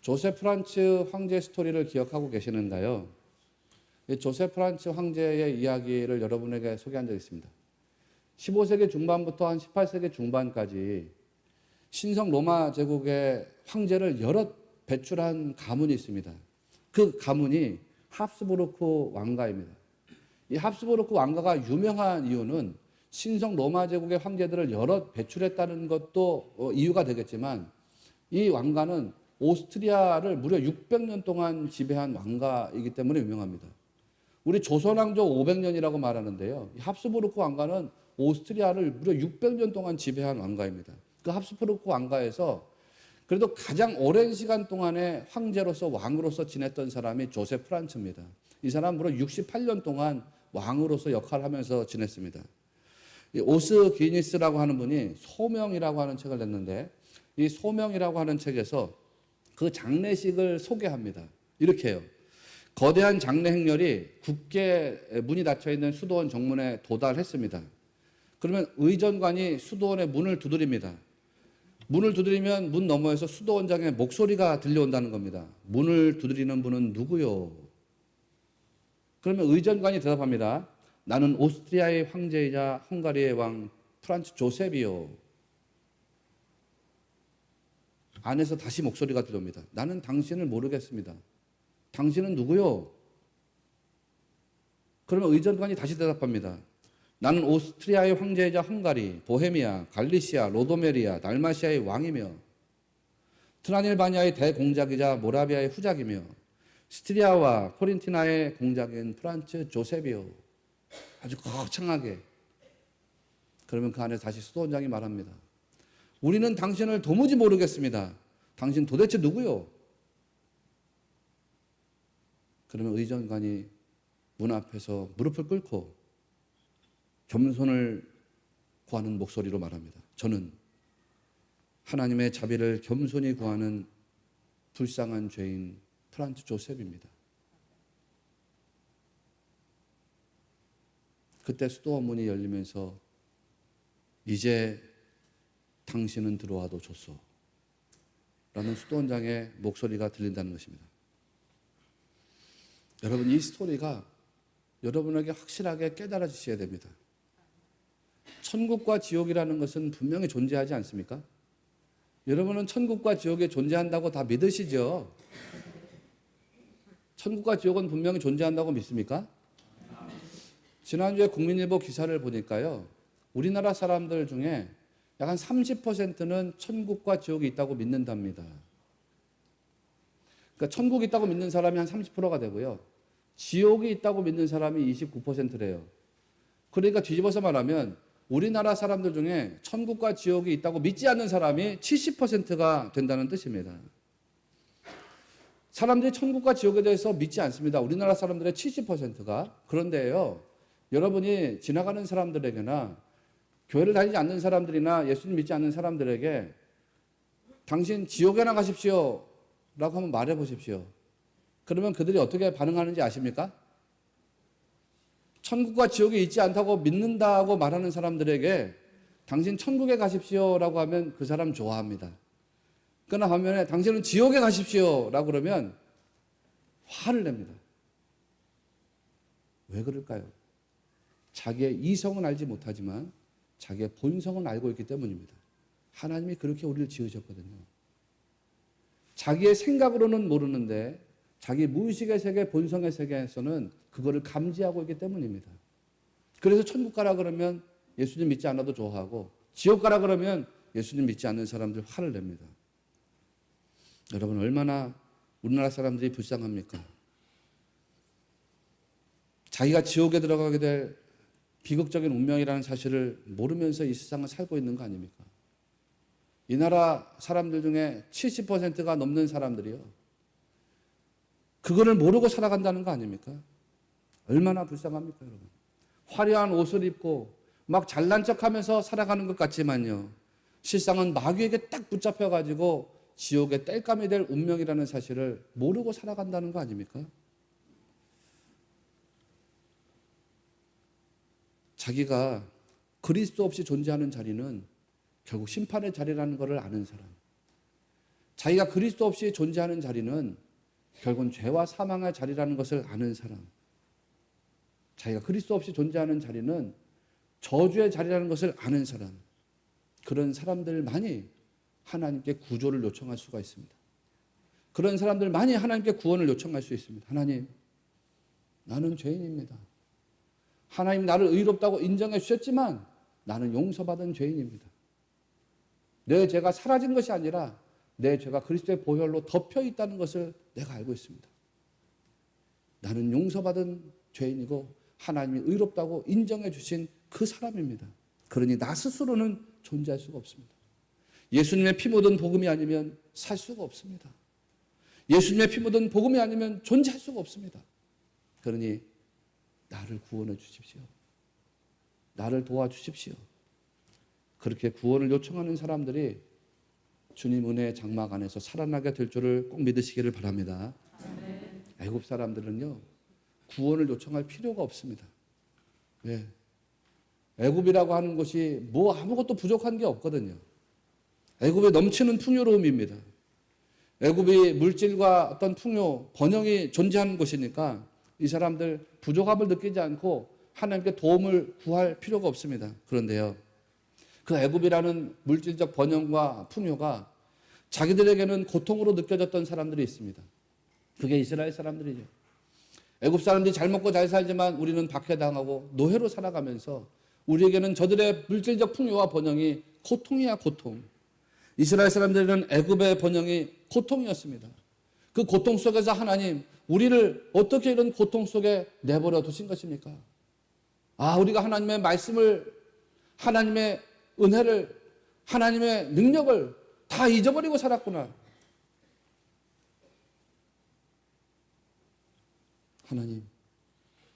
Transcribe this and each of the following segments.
조세 프란츠 황제 스토리를 기억하고 계시는가요? 이 조세 프란츠 황제의 이야기를 여러분에게 소개한 적이 있습니다. 15세기 중반부터 한 18세기 중반까지 신성 로마 제국의 황제를 여럿 배출한 가문이 있습니다. 그 가문이 합스부르크 왕가입니다. 이 합스부르크 왕가가 유명한 이유는 신성 로마 제국의 황제들을 여럿 배출했다는 것도 이유가 되겠지만, 이 왕가는 오스트리아를 무려 600년 동안 지배한 왕가이기 때문에 유명합니다. 우리 조선왕조 500년이라고 말하는데요. 이 합스부르크 왕가는 오스트리아를 무려 600년 동안 지배한 왕가입니다. 그 합스부르크 왕가에서 그래도 가장 오랜 시간 동안에 황제로서 왕으로서 지냈던 사람이 조세 프란츠입니다. 이 사람 무려 68년 동안 왕으로서 역할을 하면서 지냈습니다. 오스 기니스라고 하는 분이 소명이라고 하는 책을 냈는데, 이 소명이라고 하는 책에서 그 장례식을 소개합니다. 이렇게 해요. 거대한 장례 행렬이 국계 문이 닫혀있는 수도원 정문에 도달했습니다. 그러면 의전관이 수도원의 문을 두드립니다. 문을 두드리면 문 너머에서 수도원장의 목소리가 들려온다는 겁니다. 문을 두드리는 분은 누구요? 그러면 의전관이 대답합니다. 나는 오스트리아의 황제이자 헝가리의 왕 프란츠 조셉이요. 안에서 다시 목소리가 들려옵니다. 나는 당신을 모르겠습니다. 당신은 누구요? 그러면 의전관이 다시 대답합니다. 나는 오스트리아의 황제이자 헝가리, 보헤미아, 갈리시아, 로도메리아, 달마시아의 왕이며 트라닐바니아의 대공작이자 모라비아의 후작이며 스티리아와 코린티나의 공작인 프란츠 조셉이요. 아주 거창하게. 그러면 그 안에서 다시 수도원장이 말합니다. 우리는 당신을 도무지 모르겠습니다. 당신 도대체 누구요? 그러면 의전관이 문 앞에서 무릎을 꿇고 겸손을 구하는 목소리로 말합니다. 저는 하나님의 자비를 겸손히 구하는 불쌍한 죄인 프란츠 조셉입니다. 그때 수도원 문이 열리면서 이제 당신은 들어와도 좋소 라는 수도원장의 목소리가 들린다는 것입니다. 여러분, 이 스토리가 여러분에게 확실하게 깨달아지셔야 됩니다. 천국과 지옥이라는 것은 분명히 존재하지 않습니까? 여러분은 천국과 지옥이 존재한다고 다 믿으시죠? 천국과 지옥은 분명히 존재한다고 믿습니까? 지난주에 국민일보 기사를 보니까요, 우리나라 사람들 중에 약 한 30%는 천국과 지옥이 있다고 믿는답니다. 그러니까 천국이 있다고 믿는 사람이 한 30%가 되고요, 지옥이 있다고 믿는 사람이 29%래요. 그러니까 뒤집어서 말하면 우리나라 사람들 중에 천국과 지옥이 있다고 믿지 않는 사람이 70%가 된다는 뜻입니다. 사람들이 천국과 지옥에 대해서 믿지 않습니다. 우리나라 사람들의 70%가. 그런데요, 여러분이 지나가는 사람들에게나 교회를 다니지 않는 사람들이나 예수님 믿지 않는 사람들에게 당신 지옥에나 가십시오 라고 한번 말해 보십시오. 그러면 그들이 어떻게 반응하는지 아십니까? 천국과 지옥이 있지 않다고 믿는다고 말하는 사람들에게 당신 천국에 가십시오 라고 하면 그 사람 좋아합니다. 그러나 반면에 당신은 지옥에 가십시오 라고 그러면 화를 냅니다. 왜 그럴까요? 자기의 이성은 알지 못하지만 자기의 본성은 알고 있기 때문입니다. 하나님이 그렇게 우리를 지으셨거든요. 자기의 생각으로는 모르는데 자기 무의식의 세계, 본성의 세계에서는 그거를 감지하고 있기 때문입니다. 그래서 천국 가라 그러면 예수님 믿지 않아도 좋아하고, 지옥 가라 그러면 예수님 믿지 않는 사람들 화를 냅니다. 여러분, 얼마나 우리나라 사람들이 불쌍합니까? 자기가 지옥에 들어가게 될 비극적인 운명이라는 사실을 모르면서 이 세상을 살고 있는 거 아닙니까? 이 나라 사람들 중에 70%가 넘는 사람들이요, 그거를 모르고 살아간다는 거 아닙니까? 얼마나 불쌍합니까, 여러분? 화려한 옷을 입고 막 잘난 척하면서 살아가는 것 같지만요, 실상은 마귀에게 딱 붙잡혀가지고 지옥의 땔감이 될 운명이라는 사실을 모르고 살아간다는 거 아닙니까? 자기가 그리스도 없이 존재하는 자리는 결국 심판의 자리라는 것을 아는 사람, 자기가 그리스도 없이 존재하는 자리는 결국은 죄와 사망의 자리라는 것을 아는 사람, 자기가 그리스도 없이 존재하는 자리는 저주의 자리라는 것을 아는 사람, 그런 사람들만이 하나님께 구조를 요청할 수가 있습니다. 그런 사람들만이 하나님께 구원을 요청할 수 있습니다. 하나님, 나는 죄인입니다. 하나님 나를 의롭다고 인정해 주셨지만 나는 용서받은 죄인입니다. 내 죄가 사라진 것이 아니라 내 죄가 그리스도의 보혈로 덮여 있다는 것을 내가 알고 있습니다. 나는 용서받은 죄인이고 하나님이 의롭다고 인정해 주신 그 사람입니다. 그러니 나 스스로는 존재할 수가 없습니다. 예수님의 피 묻은 복음이 아니면 살 수가 없습니다. 예수님의 피 묻은 복음이 아니면 존재할 수가 없습니다. 그러니 나를 구원해 주십시오. 나를 도와주십시오. 그렇게 구원을 요청하는 사람들이 주님 은혜의 장막 안에서 살아나게 될 줄을 꼭 믿으시기를 바랍니다. 애굽 사람들은요, 구원을 요청할 필요가 없습니다. 왜? 애굽이라고 하는 곳이 뭐 아무것도 부족한 게 없거든요. 애굽에 넘치는 풍요로움입니다. 애굽이 물질과 어떤 풍요, 번영이 존재하는 곳이니까 이 사람들 부족함을 느끼지 않고 하나님께 도움을 구할 필요가 없습니다. 그런데요, 그 애굽이라는 물질적 번영과 풍요가 자기들에게는 고통으로 느껴졌던 사람들이 있습니다. 그게 이스라엘 사람들이죠. 애굽 사람들이 잘 먹고 잘 살지만 우리는 박해당하고 노예로 살아가면서 우리에게는 저들의 물질적 풍요와 번영이 고통이야 고통. 이스라엘 사람들은 애굽의 번영이 고통이었습니다. 그 고통 속에서 하나님, 우리를 어떻게 이런 고통 속에 내버려 두신 것입니까? 아, 우리가 하나님의 말씀을, 하나님의 은혜를, 하나님의 능력을 다 잊어버리고 살았구나. 하나님,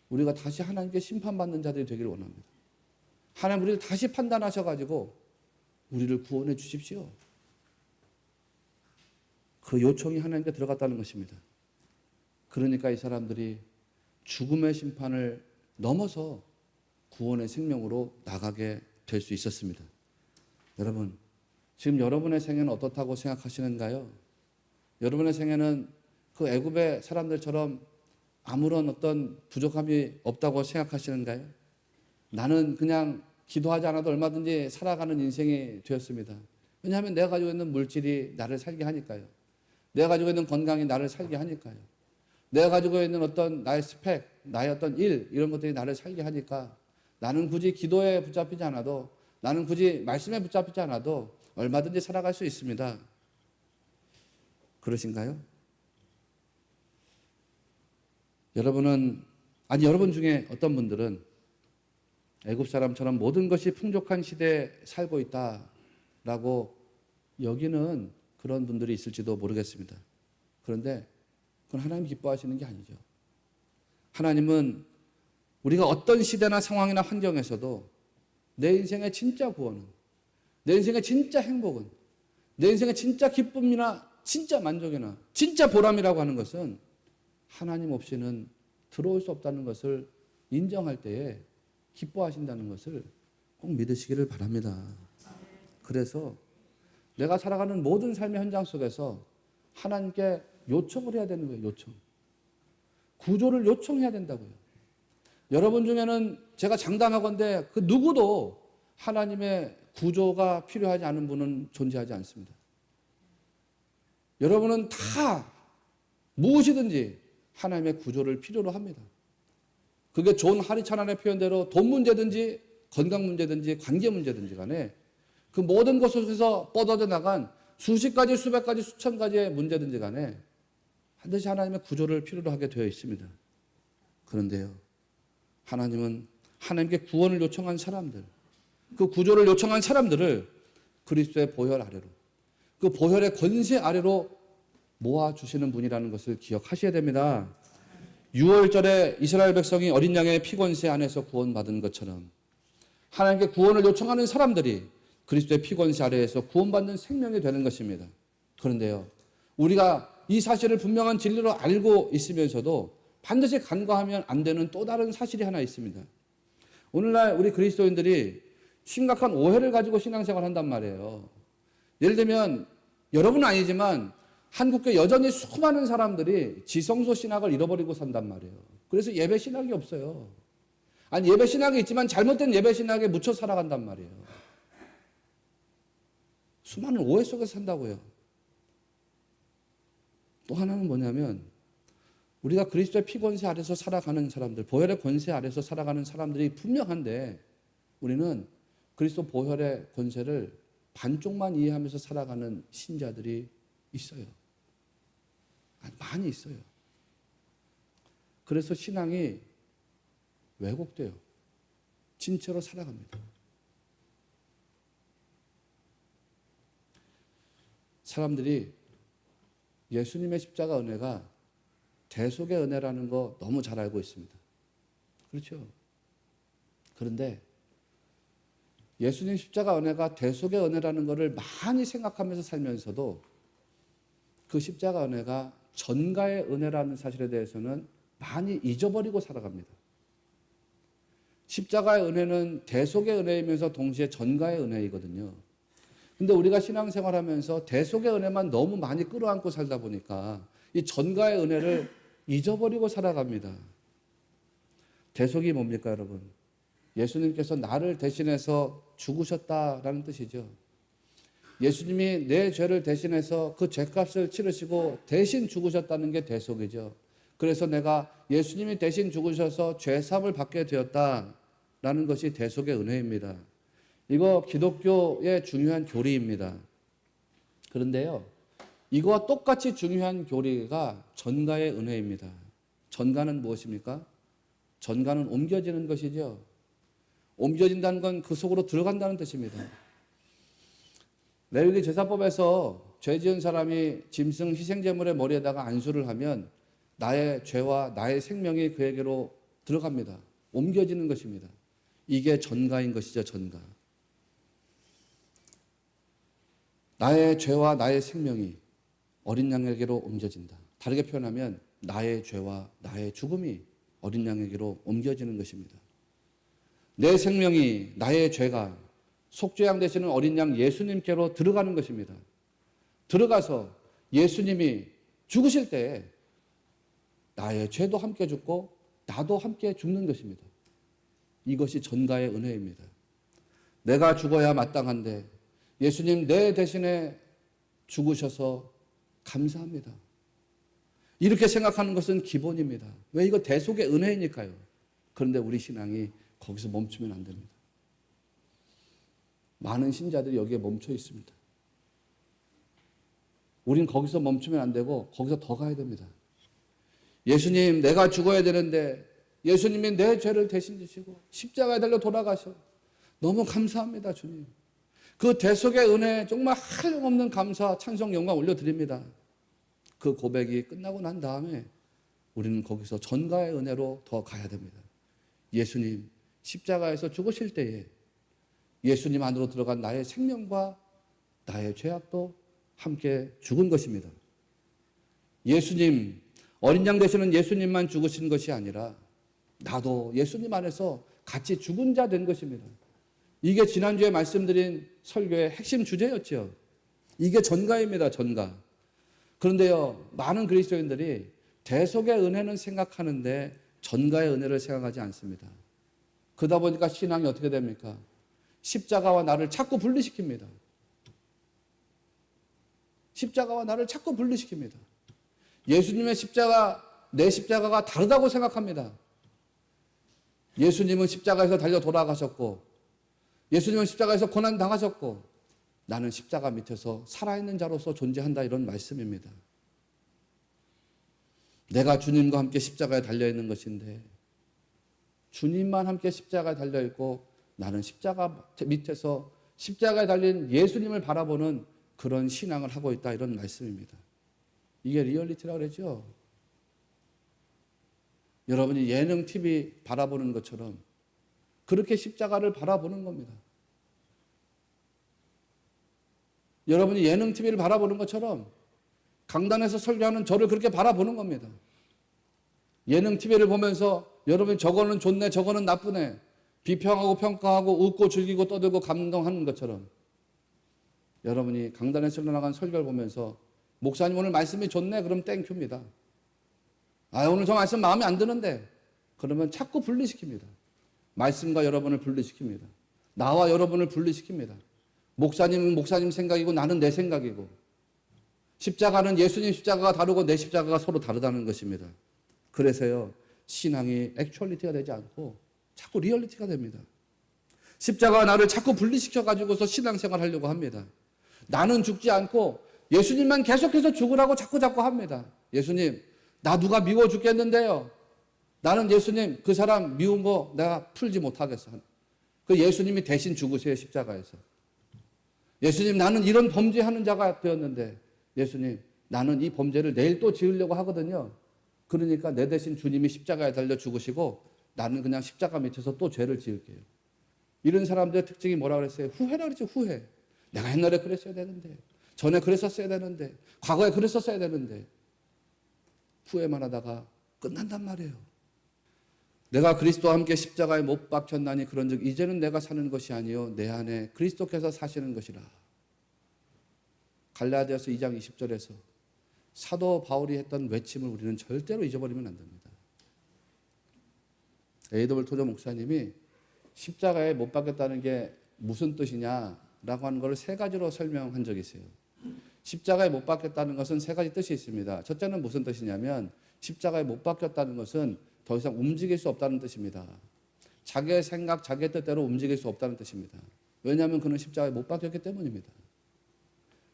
우리가 다시 하나님께 심판받는 자들이 되기를 원합니다. 하나님, 우리를 다시 판단하셔가지고 우리를 구원해 주십시오. 그 요청이 하나님께 들어갔다는 것입니다. 그러니까 이 사람들이 죽음의 심판을 넘어서 구원의 생명으로 나가게 될 수 있었습니다. 여러분, 지금 여러분의 생애는 어떻다고 생각하시는가요? 여러분의 생애는 그 애굽의 사람들처럼 아무런 어떤 부족함이 없다고 생각하시는가요? 나는 그냥 기도하지 않아도 얼마든지 살아가는 인생이 되었습니다. 왜냐하면 내가 가지고 있는 물질이 나를 살게 하니까요. 내가 가지고 있는 건강이 나를 살게 하니까요. 내가 가지고 있는 어떤 나의 스펙, 나의 어떤 일, 이런 것들이 나를 살게 하니까 나는 굳이 기도에 붙잡히지 않아도, 나는 굳이 말씀에 붙잡히지 않아도 얼마든지 살아갈 수 있습니다. 그러신가요? 여러분은, 아니 여러분 중에 어떤 분들은 애굽 사람처럼 모든 것이 풍족한 시대에 살고 있다라고 여기는 그런 분들이 있을지도 모르겠습니다. 그런데 그건 하나님 기뻐하시는 게 아니죠. 하나님은 우리가 어떤 시대나 상황이나 환경에서도 내 인생의 진짜 구원은, 내 인생의 진짜 행복은, 내 인생의 진짜 기쁨이나 진짜 만족이나 진짜 보람이라고 하는 것은 하나님 없이는 들어올 수 없다는 것을 인정할 때에 기뻐하신다는 것을 꼭 믿으시기를 바랍니다. 그래서 내가 살아가는 모든 삶의 현장 속에서 하나님께 요청을 해야 되는 거예요. 요청. 구조를 요청해야 된다고요. 여러분 중에는 제가 장담하건대 그 누구도 하나님의 구조가 필요하지 않은 분은 존재하지 않습니다. 여러분은 다 무엇이든지 하나님의 구조를 필요로 합니다. 그게 존 하리차난의 표현대로 돈 문제든지 건강 문제든지 관계 문제든지 간에 그 모든 것 속에서 뻗어져 나간 수십 가지, 수백 가지, 수천 가지의 문제든지 간에 반드시 하나님의 구조를 필요로 하게 되어 있습니다. 그런데요, 하나님은 하나님께 구원을 요청한 사람들, 그 구조를 요청한 사람들을 그리스도의 보혈 아래로, 그 보혈의 권세 아래로 모아주시는 분이라는 것을 기억하셔야 됩니다. 6월절에 이스라엘 백성이 어린 양의 피권세 안에서 구원받은 것처럼 하나님께 구원을 요청하는 사람들이 그리스도의 피권세 아래에서 구원받는 생명이 되는 것입니다. 그런데요, 우리가 이 사실을 분명한 진리로 알고 있으면서도 반드시 간과하면 안 되는 또 다른 사실이 하나 있습니다. 오늘날 우리 그리스도인들이 심각한 오해를 가지고 신앙생활을 한단 말이에요. 예를 들면 여러분은 아니지만 한국교회 여전히 수많은 사람들이 지성소 신학을 잃어버리고 산단 말이에요. 그래서 예배 신학이 없어요. 아니, 예배 신학이 있지만 잘못된 예배 신학에 묻혀 살아간단 말이에요. 수많은 오해 속에서 산다고요. 또 하나는 뭐냐면 우리가 그리스도의 피권세 아래서 살아가는 사람들, 보혈의 권세 아래서 살아가는 사람들이 분명한데 우리는 그리스도 보혈의 권세를 반쪽만 이해하면서 살아가는 신자들이 있어요. 많이 있어요. 그래서 신앙이 왜곡돼요. 진짜로 살아갑니다. 사람들이 예수님의 십자가 은혜가 대속의 은혜라는 거 너무 잘 알고 있습니다. 그렇죠? 그런데 예수님 십자가 은혜가 대속의 은혜라는 것을 많이 생각하면서 살면서도 그 십자가 은혜가 전가의 은혜라는 사실에 대해서는 많이 잊어버리고 살아갑니다. 십자가의 은혜는 대속의 은혜이면서 동시에 전가의 은혜이거든요. 근데 우리가 신앙생활하면서 대속의 은혜만 너무 많이 끌어안고 살다 보니까 이 전가의 은혜를 잊어버리고 살아갑니다. 대속이 뭡니까, 여러분? 예수님께서 나를 대신해서 죽으셨다라는 뜻이죠. 예수님이 내 죄를 대신해서 그 죄값을 치르시고 대신 죽으셨다는 게 대속이죠. 그래서 내가 예수님이 대신 죽으셔서 죄사함을 받게 되었다라는 것이 대속의 은혜입니다. 이거 기독교의 중요한 교리입니다. 그런데요, 이거와 똑같이 중요한 교리가 전가의 은혜입니다. 전가는 무엇입니까? 전가는 옮겨지는 것이죠. 옮겨진다는 건 그 속으로 들어간다는 뜻입니다. 레위기 제사법에서 죄 지은 사람이 짐승 희생제물의 머리에다가 안수를 하면 나의 죄와 나의 생명이 그에게로 들어갑니다. 옮겨지는 것입니다. 이게 전가인 것이죠, 전가. 나의 죄와 나의 생명이 어린 양에게로 옮겨진다. 다르게 표현하면 나의 죄와 나의 죽음이 어린 양에게로 옮겨지는 것입니다. 내 생명이, 나의 죄가 속죄양 되시는 어린 양 예수님께로 들어가는 것입니다. 들어가서 예수님이 죽으실 때 나의 죄도 함께 죽고 나도 함께 죽는 것입니다. 이것이 전가의 은혜입니다. 내가 죽어야 마땅한데 예수님 내 대신에 죽으셔서 감사합니다. 이렇게 생각하는 것은 기본입니다. 왜? 이거 대속의 은혜이니까요. 그런데 우리 신앙이 거기서 멈추면 안 됩니다. 많은 신자들이 여기에 멈춰 있습니다. 우린 거기서 멈추면 안 되고 거기서 더 가야 됩니다. 예수님, 내가 죽어야 되는데 예수님이 내 죄를 대신 지시고 십자가에 달려 돌아가셔. 너무 감사합니다, 주님. 그 대속의 은혜 정말 한량없는 감사, 찬송, 영광 올려드립니다. 그 고백이 끝나고 난 다음에 우리는 거기서 전가의 은혜로 더 가야 됩니다. 예수님, 십자가에서 죽으실 때에 예수님 안으로 들어간 나의 생명과 나의 죄악도 함께 죽은 것입니다. 예수님, 어린 양 되시는 예수님만 죽으신 것이 아니라 나도 예수님 안에서 같이 죽은 자 된 것입니다. 이게 지난주에 말씀드린 설교의 핵심 주제였죠. 이게 전가입니다, 전가. 그런데요, 많은 그리스도인들이 대속의 은혜는 생각하는데 전가의 은혜를 생각하지 않습니다. 그러다 보니까 신앙이 어떻게 됩니까? 십자가와 나를 자꾸 분리시킵니다. 십자가와 나를 자꾸 분리시킵니다. 예수님의 십자가, 내 십자가가 다르다고 생각합니다. 예수님은 십자가에서 달려 돌아가셨고, 예수님은 십자가에서 고난당하셨고, 나는 십자가 밑에서 살아있는 자로서 존재한다, 이런 말씀입니다. 내가 주님과 함께 십자가에 달려있는 것인데 주님만 함께 십자가에 달려있고 나는 십자가 밑에서 십자가에 달린 예수님을 바라보는 그런 신앙을 하고 있다, 이런 말씀입니다. 이게 리얼리티라고 그러죠. 여러분이 예능 TV 바라보는 것처럼 그렇게 십자가를 바라보는 겁니다. 여러분이 예능 TV를 바라보는 것처럼 강단에서 설교하는 저를 그렇게 바라보는 겁니다. 예능 TV를 보면서 여러분이 저거는 좋네, 저거는 나쁘네, 비평하고 평가하고 웃고 즐기고 떠들고 감동하는 것처럼 여러분이 강단에서 흘러나간 설교를 보면서 목사님 오늘 말씀이 좋네. 그럼 땡큐입니다. 아, 오늘 저 말씀 마음에 안 드는데. 그러면 자꾸 분리시킵니다. 말씀과 여러분을 분리시킵니다. 나와 여러분을 분리시킵니다. 목사님은 목사님 생각이고 나는 내 생각이고, 십자가는 예수님 십자가가 다르고 내 십자가가 서로 다르다는 것입니다. 그래서요, 신앙이 액츄얼리티가 되지 않고 자꾸 리얼리티가 됩니다. 십자가가 나를 자꾸 분리시켜가지고서 신앙생활 하려고 합니다. 나는 죽지 않고 예수님만 계속해서 죽으라고 자꾸 합니다. 예수님, 나 누가 미워 죽겠는데요. 나는 예수님, 그 사람 미운 거 내가 풀지 못하겠어. 그 예수님이 대신 죽으세요, 십자가에서. 예수님, 나는 이런 범죄하는 자가 되었는데, 예수님, 나는 이 범죄를 내일 또 지으려고 하거든요. 그러니까 내 대신 주님이 십자가에 달려 죽으시고, 나는 그냥 십자가 밑에서 또 죄를 지을게요. 이런 사람들의 특징이 뭐라 그랬어요? 후회라 그랬죠, 후회. 내가 옛날에 그랬어야 되는데, 전에 그랬었어야 되는데, 과거에 그랬었어야 되는데, 후회만 하다가 끝난단 말이에요. 내가 그리스도와 함께 십자가에 못 박혔나니 그런즉 이제는 내가 사는 것이 아니요 내 안에 그리스도께서 사시는 것이라. 갈라디아서 2장 20절에서 사도 바울이 했던 외침을 우리는 절대로 잊어버리면 안 됩니다. A.W. 토저 목사님이 십자가에 못 박혔다는 게 무슨 뜻이냐라고 하는 걸 세 가지로 설명한 적이 있어요. 십자가에 못 박혔다는 것은 세 가지 뜻이 있습니다. 첫째는 무슨 뜻이냐면 십자가에 못 박혔다는 것은 더 이상 움직일 수 없다는 뜻입니다. 자기의 생각, 자기의 뜻대로 움직일 수 없다는 뜻입니다. 왜냐하면 그는 십자가에 못 박혔기 때문입니다.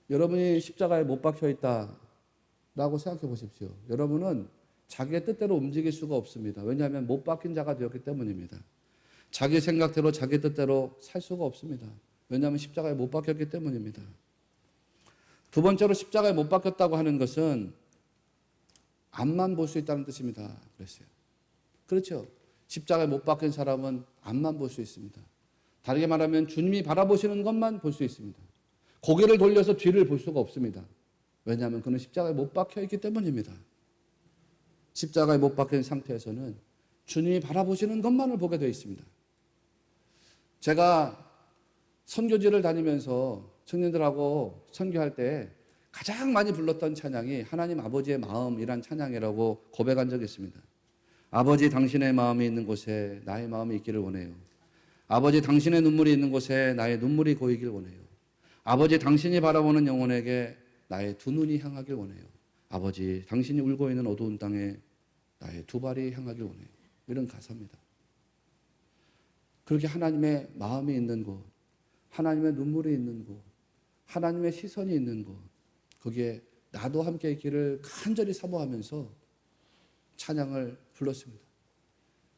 여러분이 십자가에 못 박혀 있다라고 생각해 보십시오. 여러분은 자기의 뜻대로 움직일 수가 없습니다. 왜냐하면 못 박힌 자가 되었기 때문입니다. 자기 생각대로 자기 뜻대로 살 수가 없습니다. 왜냐하면 십자가에 못 박혔기 때문입니다. 두 번째로 십자가에 못 박혔다고 하는 것은 앞만 볼 수 있다는 뜻입니다. 그랬어요. 그렇죠. 십자가에 못 박힌 사람은 앞만 볼 수 있습니다. 다르게 말하면 주님이 바라보시는 것만 볼 수 있습니다. 고개를 돌려서 뒤를 볼 수가 없습니다. 왜냐하면 그는 십자가에 못 박혀 있기 때문입니다. 십자가에 못 박힌 상태에서는 주님이 바라보시는 것만을 보게 되어 있습니다. 제가 선교지를 다니면서 청년들하고 선교할 때 가장 많이 불렀던 찬양이 하나님 아버지의 마음이란 찬양이라고 고백한 적이 있습니다. 아버지 당신의 마음이 있는 곳에 나의 마음이 있기를 원해요. 아버지 당신의 눈물이 있는 곳에 나의 눈물이 고이길 원해요. 아버지 당신이 바라보는 영혼에게 나의 두 눈이 향하길 원해요. 아버지 당신이 울고 있는 어두운 땅에 나의 두 발이 향하길 원해요. 이런 가사입니다. 그렇게 하나님의 마음이 있는 곳, 하나님의 눈물이 있는 곳, 하나님의 시선이 있는 곳, 거기에 나도 함께 있기를 간절히 사모하면서 찬양을 불렀습니다.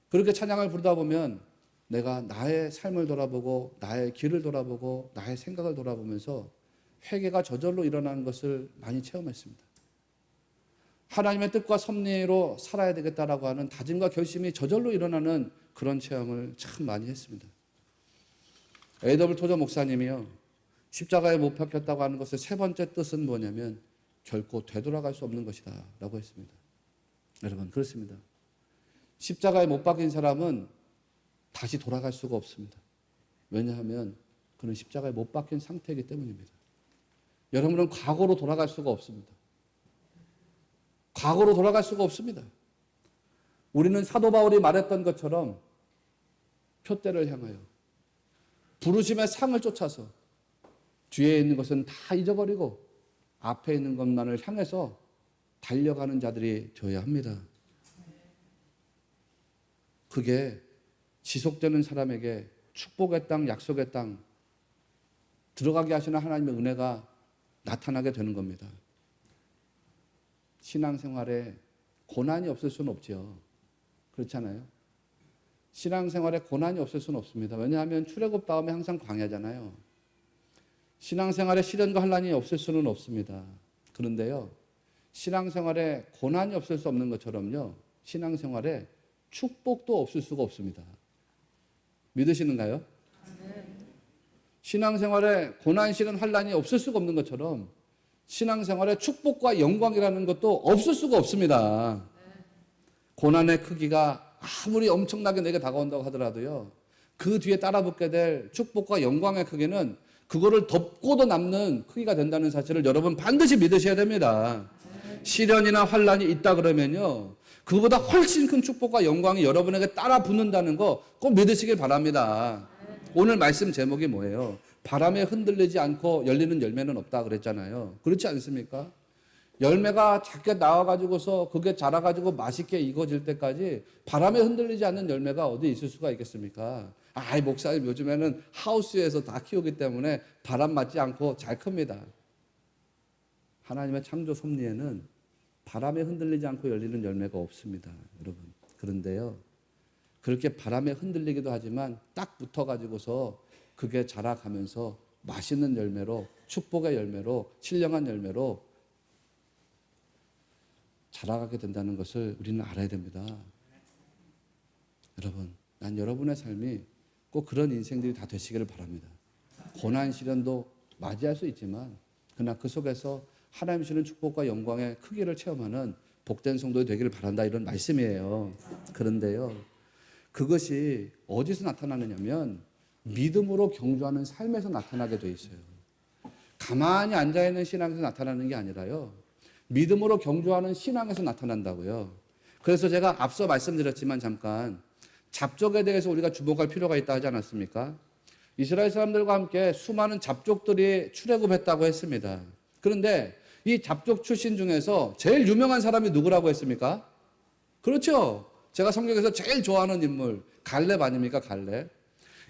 그렇게 찬양을 부르다 보면 내가 나의 삶을 돌아보고 나의 길을 돌아보고 나의 생각을 돌아보면서 회개가 저절로 일어나는 것을 많이 체험했습니다. 하나님의 뜻과 섭리로 살아야 되겠다라고 하는 다짐과 결심이 저절로 일어나는 그런 체험을 참 많이 했습니다. A.W. 토저 목사님이요, 십자가에 못 박혔다고 하는 것의 세 번째 뜻은 뭐냐면 결코 되돌아갈 수 없는 것이다 라고 했습니다. 여러분, 그렇습니다. 십자가에 못 박힌 사람은 다시 돌아갈 수가 없습니다. 왜냐하면 그는 십자가에 못 박힌 상태이기 때문입니다. 여러분은 과거로 돌아갈 수가 없습니다. 과거로 돌아갈 수가 없습니다. 우리는 사도 바울이 말했던 것처럼 표대를 향하여 부르심의 상을 쫓아서 뒤에 있는 것은 다 잊어버리고 앞에 있는 것만을 향해서 달려가는 자들이 되어야 합니다. 그게 지속되는 사람에게 축복의 땅, 약속의 땅 들어가게 하시는 하나님의 은혜가 나타나게 되는 겁니다. 신앙생활에 고난이 없을 수는 없죠. 그렇잖아요. 신앙생활에 고난이 없을 수는 없습니다. 왜냐하면 출애굽 다음에 항상 광야잖아요. 신앙생활에 시련과 환난이 없을 수는 없습니다. 그런데요, 신앙생활에 고난이 없을 수 없는 것처럼요, 신앙생활에 축복도 없을 수가 없습니다. 믿으시는가요? 신앙생활에 고난, 시련, 환난이 없을 수가 없는 것처럼 신앙생활에 축복과 영광이라는 것도 없을 수가 없습니다. 고난의 크기가 아무리 엄청나게 내게 다가온다고 하더라도요, 그 뒤에 따라붙게 될 축복과 영광의 크기는 그거를 덮고도 남는 크기가 된다는 사실을 여러분 반드시 믿으셔야 됩니다. 시련이나 환란이 있다 그러면요, 그보다 훨씬 큰 축복과 영광이 여러분에게 따라 붙는다는 거 꼭 믿으시길 바랍니다. 오늘 말씀 제목이 뭐예요? 바람에 흔들리지 않고 열리는 열매는 없다 그랬잖아요. 그렇지 않습니까? 열매가 작게 나와가지고서 그게 자라가지고 맛있게 익어질 때까지 바람에 흔들리지 않는 열매가 어디 있을 수가 있겠습니까? 아이, 목사님 요즘에는 하우스에서 다 키우기 때문에 바람 맞지 않고 잘 큽니다. 하나님의 창조 섭리에는 바람에 흔들리지 않고 열리는 열매가 없습니다, 여러분. 그런데요, 그렇게 바람에 흔들리기도 하지만 딱 붙어가지고서 그게 자라가면서 맛있는 열매로, 축복의 열매로, 신령한 열매로 자라가게 된다는 것을 우리는 알아야 됩니다. 여러분, 난 여러분의 삶이 꼭 그런 인생들이 다 되시기를 바랍니다. 고난 시련도 맞이할 수 있지만 그러나 그 속에서 하나님 주시는 축복과 영광의 크기를 체험하는 복된 성도가 되기를 바란다, 이런 말씀이에요. 그런데요, 그것이 어디서 나타나느냐면 믿음으로 경주하는 삶에서 나타나게 돼 있어요. 가만히 앉아있는 신앙에서 나타나는 게 아니라요, 믿음으로 경주하는 신앙에서 나타난다고요. 그래서 제가 앞서 말씀드렸지만 잠깐 잡족에 대해서 우리가 주목할 필요가 있다 하지 않았습니까? 이스라엘 사람들과 함께 수많은 잡족들이 출애굽했다고 했습니다. 그런데 이 잡족 출신 중에서 제일 유명한 사람이 누구라고 했습니까? 그렇죠. 제가 성경에서 제일 좋아하는 인물 갈렙 아닙니까? 갈렙.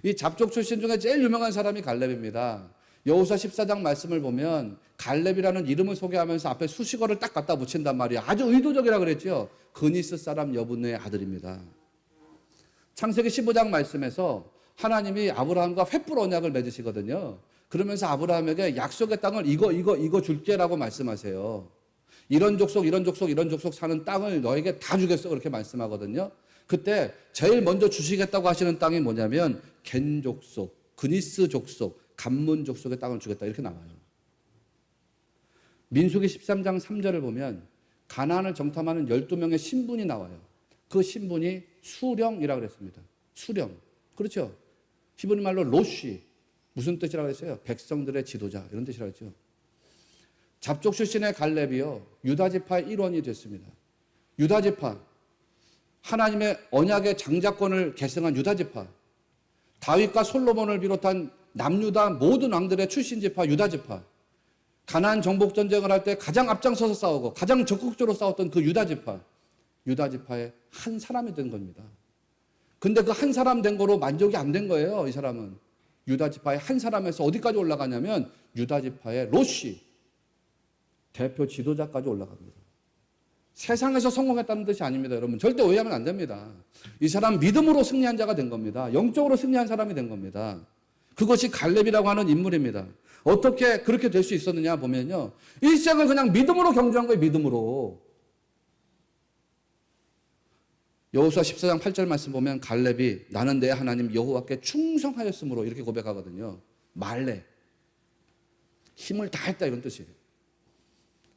이 잡족 출신 중에 제일 유명한 사람이 갈렙입니다. 여호수아 14장 말씀을 보면 갈렙이라는 이름을 소개하면서 앞에 수식어를 딱 갖다 붙인단 말이에요. 아주 의도적이라 그랬죠. 그니스 사람 여분의 아들입니다. 창세기 15장 말씀에서 하나님이 아브라함과 횃불 언약을 맺으시거든요. 그러면서 아브라함에게 약속의 땅을 이거 줄게라고 말씀하세요. 이런 족속 사는 땅을 너에게 다 주겠어, 그렇게 말씀하거든요. 그때 제일 먼저 주시겠다고 하시는 땅이 뭐냐면 겐 족속, 그니스 족속, 감문 족속의 땅을 주겠다, 이렇게 나와요. 민수기 13장 3절을 보면 가나안을 정탐하는 12명의 신분이 나와요. 그 신분이 수령이라고 그랬습니다. 수령. 그렇죠. 히브리 말로 로쉬. 무슨 뜻이라고 했어요? 백성들의 지도자, 이런 뜻이라고 했죠. 잡족 출신의 갈렙이요, 유다지파의 일원이 됐습니다. 유다지파, 하나님의 언약의 장자권을 계승한 유다지파, 다윗과 솔로몬을 비롯한 남유다 모든 왕들의 출신 지파 유다지파, 가나안 정복 전쟁을 할 때 가장 앞장서서 싸우고 가장 적극적으로 싸웠던 그 유다지파의 한 사람이 된 겁니다. 근데 그 한 사람 된 거로 만족이 안 된 거예요. 이 사람은 유다지파의 한 사람에서 어디까지 올라가냐면 유다지파의 로시, 대표 지도자까지 올라갑니다. 세상에서 성공했다는 뜻이 아닙니다, 여러분. 절대 오해하면 안 됩니다. 이 사람 믿음으로 승리한 자가 된 겁니다. 영적으로 승리한 사람이 된 겁니다. 그것이 갈렙이라고 하는 인물입니다. 어떻게 그렇게 될 수 있었느냐 보면요, 일생을 그냥 믿음으로 경주한 거예요. 믿음으로. 여호수아 14장 8절 말씀 보면 갈렙이 나는 내 하나님 여호와께 충성하였으므로 이렇게 고백하거든요. 말레, 힘을 다했다, 이런 뜻이에요.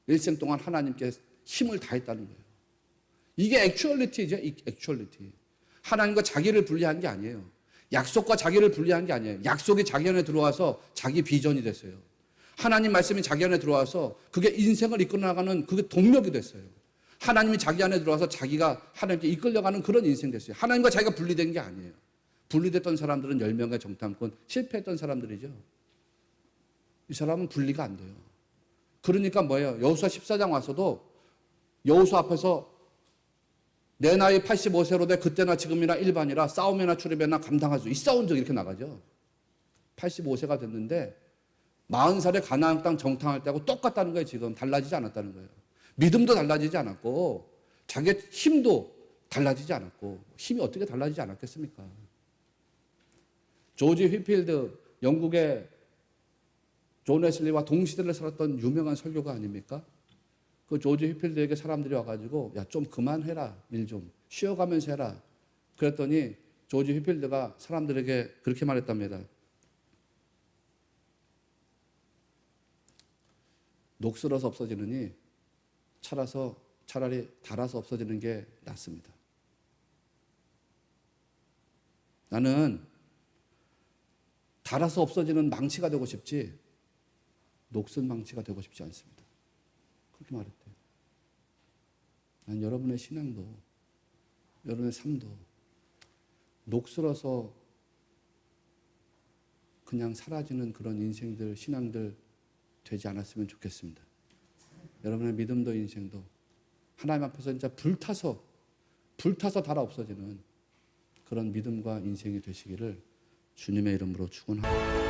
일생 동안 하나님께 힘을 다했다는 거예요. 이게 액츄얼리티죠. 액츄얼리티. 하나님과 자기를 분리한 게 아니에요. 약속과 자기를 분리한 게 아니에요. 약속이 자기 안에 들어와서 자기 비전이 됐어요. 하나님 말씀이 자기 안에 들어와서 그게 인생을 이끌어 나가는 그게 동력이 됐어요. 하나님이 자기 안에 들어와서 자기가 하나님께 이끌려가는 그런 인생 됐어요. 하나님과 자기가 분리된 게 아니에요. 분리됐던 사람들은 10명의 정탐꾼, 실패했던 사람들이죠. 이 사람은 분리가 안 돼요. 그러니까 뭐예요? 여호수아 14장 와서도 여호수아 앞에서 내 나이 85세로 돼 그때나 지금이나 일반이라 싸움이나 출입이나 감당할 수 있사온 적, 이렇게 나가죠. 85세가 됐는데 40살에 가나안 땅 정탐할 때하고 똑같다는 거예요. 지금 달라지지 않았다는 거예요. 믿음도 달라지지 않았고 자기의 힘도 달라지지 않았고, 힘이 어떻게 달라지지 않았겠습니까? 조지 휘필드, 영국의 존 웨슬리와 동시대를 살았던 유명한 설교가 아닙니까? 그 조지 휘필드에게 사람들이 와가지고 야, 좀 그만해라, 일 좀 쉬어가면서 해라. 그랬더니 조지 휘필드가 사람들에게 그렇게 말했답니다. 녹슬어서 없어지느니 차라리 닳아서 없어지는 게 낫습니다. 나는 닳아서 없어지는 망치가 되고 싶지 녹슨 망치가 되고 싶지 않습니다. 그렇게 말했대요. 난 여러분의 신앙도 여러분의 삶도 녹슬어서 그냥 사라지는 그런 인생들, 신앙들 되지 않았으면 좋겠습니다. 여러분의 믿음도 인생도 하나님 앞에서 진짜 불타서 달아 없어지는 그런 믿음과 인생이 되시기를 주님의 이름으로 축원합니다.